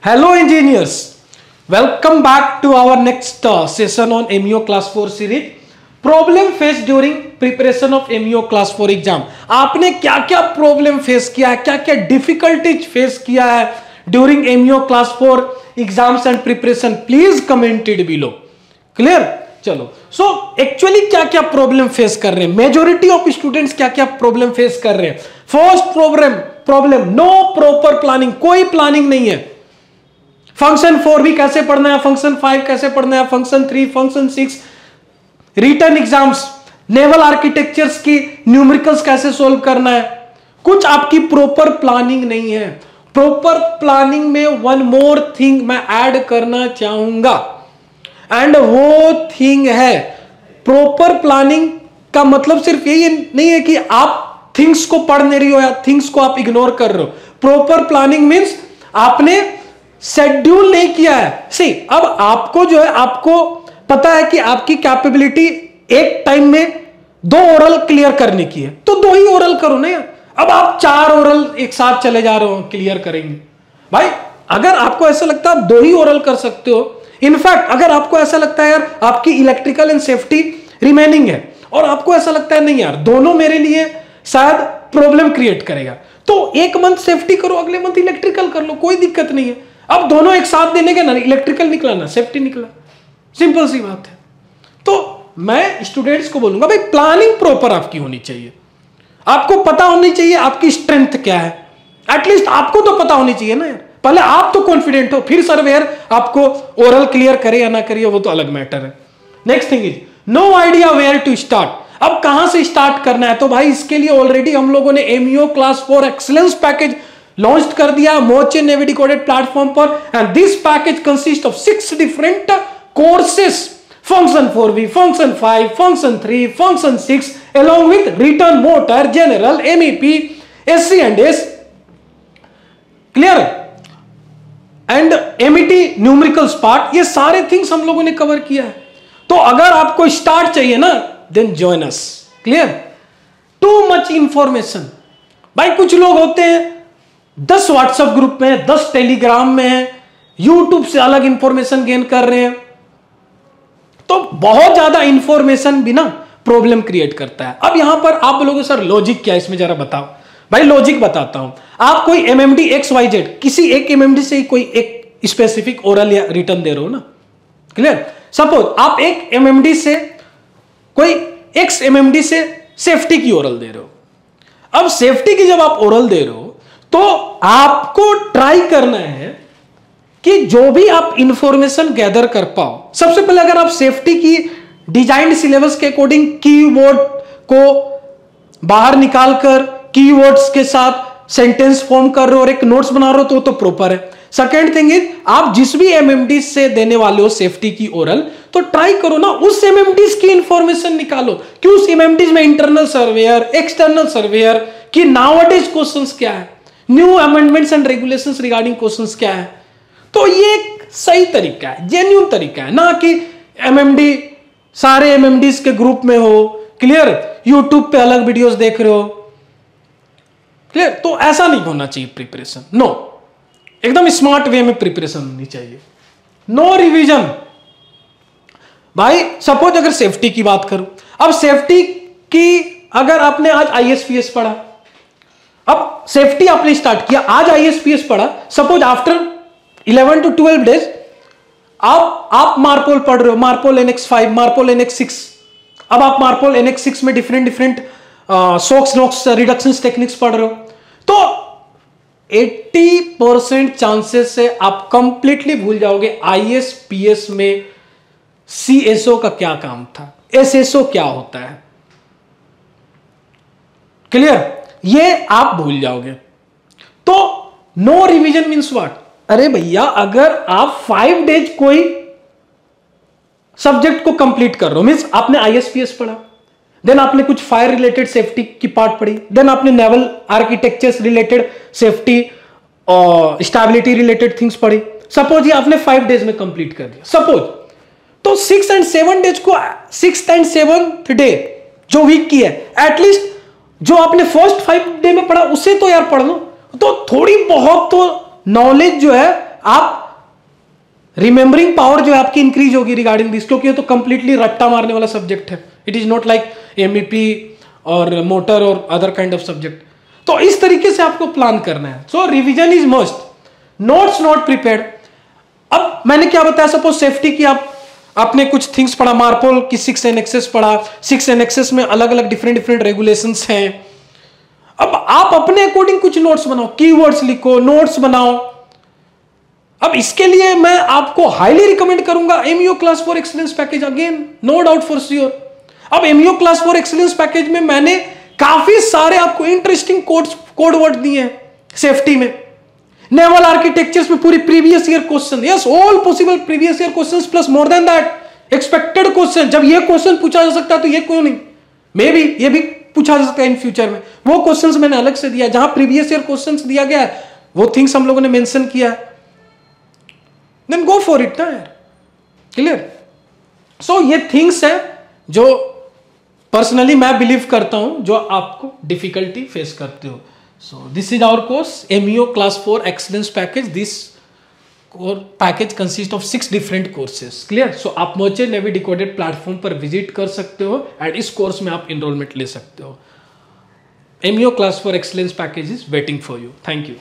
Hello engineers, welcome back to our next session on MEO class 4 series. Problem faced during preparation of MEO class 4 exam. आपने क्या क्या problem face किया है, क्या क्या difficulties face किया है during MEO class 4 exams and preparation, please commented below. Clear? चलो, सो एक्चुअली क्या क्या प्रॉब्लम फेस कर रहे हैं, मेजोरिटी ऑफ स्टूडेंट्स क्या क्या प्रॉब्लम फेस कर रहे हैं. First problem no proper planning, कोई प्लानिंग नहीं है. फंक्शन 4 भी कैसे पढ़ना है, फंक्शन 5 कैसे पढ़ना है, function 3, function 6, written exams, naval architectures की न्यूमेरिकल्स कैसे सोल्व करना है, कुछ आपकी प्रॉपर प्लानिंग नहीं है. प्रॉपर प्लानिंग में वन मोर थिंग मैं ऐड करना चाहूंगा एंड वो थिंग है प्रॉपर प्लानिंग. का मतलब सिर्फ यही नहीं है कि आप थिंग्स को पढ़ नहीं रही हो या थिंग्स को आप इग्नोर कर रहे हो. प्रॉपर प्लानिंग मींस आपने शेड्यूल नहीं किया है. सी, अब आपको जो है, आपको पता है कि आपकी कैपेबिलिटी एक टाइम में 2 ओरल क्लियर करने की है, तो 2 ही ओरल करो ना यार. अब आप 4 ओरल एक साथ चले जा रहे हो, क्लियर करेंगे भाई. अगर आपको ऐसा लगता है आप 2 ही ओरल कर सकते हो, इनफैक्ट अगर आपको ऐसा लगता है यार आपकी इलेक्ट्रिकल एंड सेफ्टी रिमेनिंग है और आपको ऐसा लगता है नहीं यार दोनों मेरे लिए शायद प्रॉब्लम क्रिएट करेगा, तो एक मंथ सेफ्टी करो, अगले मंथ इलेक्ट्रिकल कर लो, कोई दिक्कत नहीं है. अब दोनों एक साथ देने के ना इलेक्ट्रिकल निकला ना सेफ्टी निकला, सिंपल सी बात है. तो मैं स्टूडेंट्स को बोलूंगा भाई प्लानिंग प्रॉपर आपकी होनी चाहिए. आपको पता होनी चाहिए आपकी स्ट्रेंथ क्या है, एटलीस्ट आपको तो पता होनी चाहिए ना यार. पहले आप तो कॉन्फिडेंट हो, फिर सर्वेयर आपको ओरल क्लियर करे या ना करे वो तो अलग मैटर है. Next thing is no idea where to start. अब कहां से स्टार्ट करना है, तो भाई इसके लिए ऑलरेडी हम लोगों ने MEO class 4 excellence package launch कर दिया मोचे नेवी डिकोडेड प्लेटफॉर्म पर. And this package consist of 6 different courses, function 4V, function 5, function 3, function 6 along with written, motor, general, MEP, SC&S, clear, and MET numericals part. ये सारे things हम लोगों ने cover किया है. तो अगर आपको स्टार्ट चाहिए ना then join us. Clear? Too much information भाई. कुछ लोग होते हैं 10 व्हाट्सएप ग्रुप में है, 10 टेलीग्राम में है, यूट्यूब से अलग इंफॉर्मेशन गेन कर रहे हैं, तो बहुत ज्यादा इंफॉर्मेशन भी ना प्रॉब्लम क्रिएट करता है. अब यहां पर आप बोलोगे सर लॉजिक क्या है इसमें, जरा बताओ. भाई लॉजिक बताता हूं. आप कोई MMD XYZ किसी एक MMD से ही कोई एक स्पेसिफिक ओरल या रिटर्न दे रहे हो ना. क्लियर? सपोज आप एक MMD से कोई X MMD से सेफ्टी की ओरल दे रहे हो. अब सेफ्टी की जब आप ओरल दे रहे हो तो आपको ट्राई करना है कि जो भी आप इंफॉर्मेशन गैदर कर पाओ. सबसे पहले अगर आप सेफ्टी की डिजाइंड सिलेबस के अकॉर्डिंग कीवर्ड को बाहर निकालकर कीवर्ड्स के साथ सेंटेंस फॉर्म कर रहे हो और एक नोट्स बना रहे हो तो प्रॉपर है. सेकेंड थिंग इज आप जिस भी MMD से देने वाले हो सेफ्टी की ओरल, तो ट्राई करो ना उस MMDs की इंफॉर्मेशन निकालो कि उस MMDs में इंटरनल सर्वेयर, एक्सटर्नल सर्वेयर की नाउअडेज क्वेश्चंस क्या है, new amendments and regulations regarding questions क्या है. तो ये एक सही तरीका है, जेन्युइन तरीका है, ना कि MMD सारे MMDs के ग्रुप में हो. क्लियर? यूट्यूब पे अलग वीडियोस देख रहे हो. क्लियर? तो ऐसा नहीं होना चाहिए प्रिपरेशन. नो, एकदम स्मार्ट वे में प्रिपरेशन होनी चाहिए. No revision. भाई सपोज अगर सेफ्टी की बात करूं, अब सेफ्टी की अगर आपने आज ISPS पढ़ा, अब सेफ्टी आपने स्टार्ट किया, आज ISPS पढ़ा, सपोज आफ्टर 11 to 12 डेज आप मार्पोल पढ़ रहे हो, मार्पोल NX5, मार्पोल NX6. अब आप मार्पोल NX6 में डिफरेंट सोक्स नोक्स रिडक्शन टेक्निक्स पढ़ रहे हो, तो 80% चांसेस से आप कंप्लीटली भूल जाओगे ISPS में CSO का क्या काम था, SSO क्या होता है. क्लियर? ये आप भूल जाओगे. तो नो रिवीजन मीन्स व्हाट? अरे भैया अगर आप 5 डेज कोई सब्जेक्ट को कंप्लीट कर रहे हो, मींस आपने ISPS पढ़ा, देन आपने कुछ फायर रिलेटेड सेफ्टी की पार्ट पढ़ी, देन आपने नेवल आर्किटेक्चर्स रिलेटेड सेफ्टी और स्टेबिलिटी रिलेटेड थिंग्स पढ़ी. सपोज ये आपने 5 डेज में कंप्लीट कर दिया सपोज, तो 6 and 7 डेज को 6th and 7th डे जो वीक की है, एटलीस्ट जो आपने फर्स्ट 5 डे में पढ़ा उसे तो यार पढ़ लो. तो थोड़ी बहुत तो नॉलेज जो है आप रिमेंबरिंग पावर जो है आपकी इंक्रीज होगी रिगार्डिंग दिस, क्योंकि ये तो कंप्लीटली रट्टा मारने वाला सब्जेक्ट है. It is not like MEP और मोटर और अदर काइंड ऑफ सब्जेक्ट. तो इस तरीके से आपको प्लान करना है. So revision is must, notes not prepared. अब मैंने क्या बताया, सपोज सेफ्टी की आपने कुछ थिंग्स पढ़ा, मार्पोल की 6 एनेक्सेस पढ़ा. 6 एनेक्सेस में अलग अलग डिफरेंट रेगुलेशंस हैं. अब आप अपने अकॉर्डिंग कुछ नोट्स बनाओ, कीवर्ड्स लिखो, नोट्स बनाओ. अब इसके लिए मैं आपको हाईली रिकमेंड करूंगा MEO class 4 excellence package. Again no doubt for sure. अब एमईओ क्लास 4 एक्सीलेंस पैकेज में मैंने काफी सारे आपको इंटरेस्टिंग कोड वर्ड दिए हैं. सेफ्टी में, नेवल आर्किटेक्चर्स में पूरी previous year question, yes all possible previous year questions plus more than that expected question. जब ये क्वेश्चन पूछा जा सकता है तो ये क्यों नहीं, मे बी ये भी पूछा जा सकता है इन फ्यूचर में. वो क्वेश्चंस मैंने अलग से दिया. जहां प्रीवियस ईयर क्वेश्चंस दिया गया है वो थिंग्स हम लोगों ने मेंशन किया है. देन गो फॉर इट ना यार. क्लियर. सो ये थिंग्स है जो पर्सनली मैं बिलीव करता हूं जो आपको डिफिकल्टी फेस करते हो. So this is our course MEO class 4 excellence package. This core package consists of 6 different courses. Clear? So आप Merchant Navy Decoded प्लेटफॉर्म पर विजिट कर सकते हो एंड इस कोर्स में आप इनरोलमेंट ले सकते हो. MEO class 4 excellence package is waiting for you. Thank you.